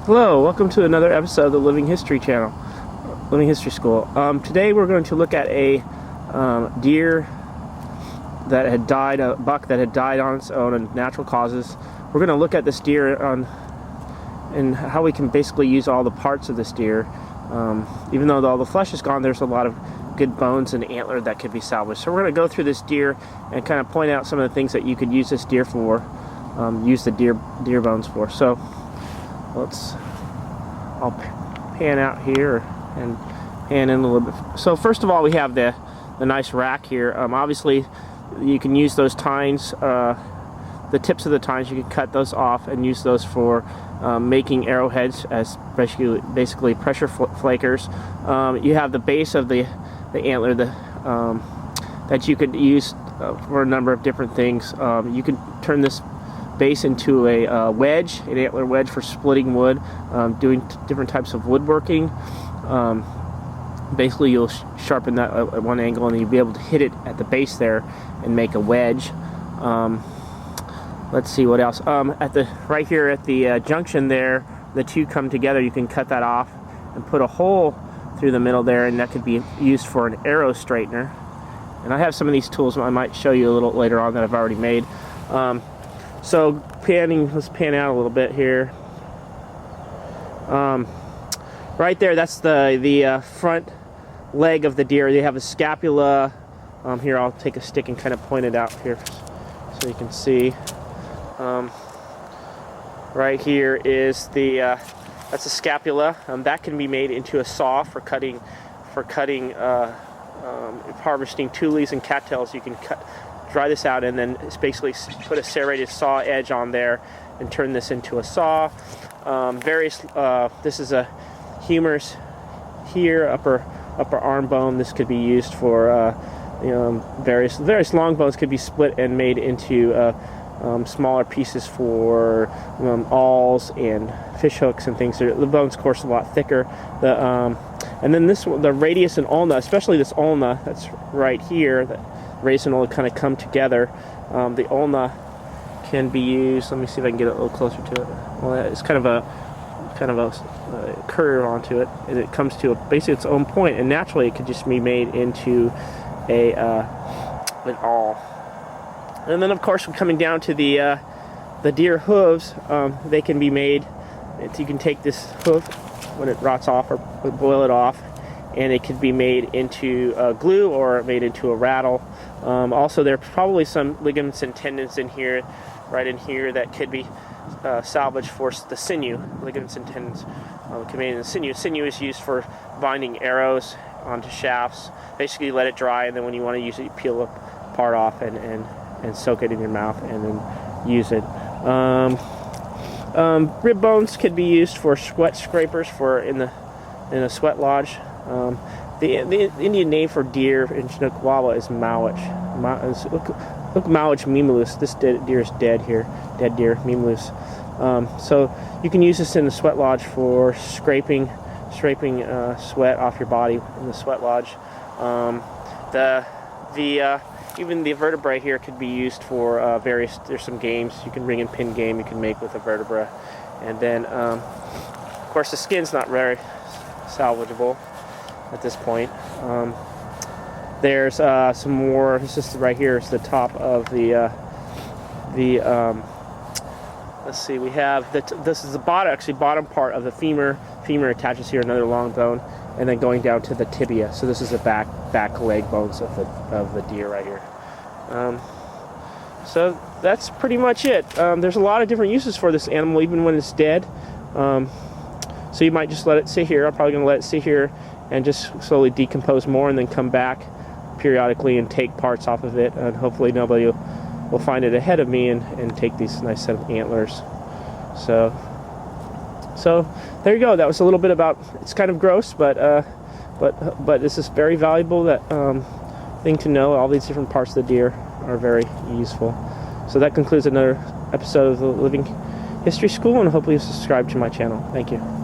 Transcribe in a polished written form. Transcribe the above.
Hello, welcome to another episode of the Living History Channel, Living History School. Today we're going to look at a deer that had died, a buck that had died on its own and natural causes. We're going to look at this deer and how we can basically use all the parts of this deer. Even though all the flesh is gone, there's a lot of good bones and antler that could be salvaged. So we're going to go through this deer and kind of point out some of the things that you could use this deer for, use the deer bones for. So I'll pan out here and pan in a little bit. So first of all, we have the nice rack here. Obviously, you can use those tines, the tips of the tines. You can cut those off and use those for making arrowheads as basically pressure flakers. You have the base of the antler that you could use for a number of different things. You can turn this base into a wedge, an antler wedge for splitting wood, doing different types of woodworking. Basically, you'll sharpen that at one angle, and you'll be able to hit it at the base there and make a wedge. Let's see what else. Right here at the junction there, the two come together. You can cut that off and put a hole through the middle there, and that could be used for an arrow straightener. And I have some of these tools I might show you a little later on that I've already made. So let's pan out a little bit here. Right there, that's the front leg of the deer. They have a scapula. Here, I'll take a stick and kind of point it out here so you can see. Right here is that's a scapula. That can be made into a saw for cutting, harvesting tules and cattails. You can dry this out and then basically put a serrated saw edge on there and turn this into a saw. This is a humerus here, upper arm bone. This could be used for various long bones could be split and made into smaller pieces for awls and fish hooks and things. The bone's, of course, a lot thicker. And then the radius and ulna, especially this ulna that's right here, that radius and ulna kind of come together. The ulna can be used. Let me see if I can get it a little closer to it. Well, it's kind of a curve onto it, and it comes to basically its own point. And naturally, it could just be made into an awl. And then, of course, we're coming down to the deer hooves. They can be made. You can take this hoof when it rots off or boil it off, and it could be made into glue or made into a rattle. Also, there are probably some ligaments and tendons in here, right in here, that could be salvaged for the sinew. Ligaments and tendons can be made in the sinew. Sinew is used for binding arrows onto shafts. Basically, let it dry, and then when you want to use it, you peel a part off and soak it in your mouth and then use it. Rib bones could be used for sweat scrapers in a sweat lodge. The Indian name for deer in Scapula is Mowich. Look, Mowich Mimulus. This deer is dead here. Dead deer, Mimulus. So you can use this in the sweat lodge for scraping sweat off your body in the sweat lodge. Even the vertebrae here could be used for there's some games. You can ring and pin game you can make with a vertebra. And then, of course, the skin's not very salvageable at this point. There's some more. This is right here is the top of let's see, we have this is the bottom part of the femur. Femur attaches here, another long bone, and then going down to the tibia. So this is the back leg bones of the deer right here. So that's pretty much it. There's a lot of different uses for this animal, even when it's dead. So you might just let it sit here. I'm probably going to let it sit here and just slowly decompose more, and then come back periodically and take parts off of it. And hopefully nobody will find it ahead of me and take these nice set of antlers. So there you go. That was a little bit about. It's kind of gross, but this is very valuable thing to know. All these different parts of the deer are very useful. So that concludes another episode of the Living History School, and hopefully you subscribe to my channel. Thank you.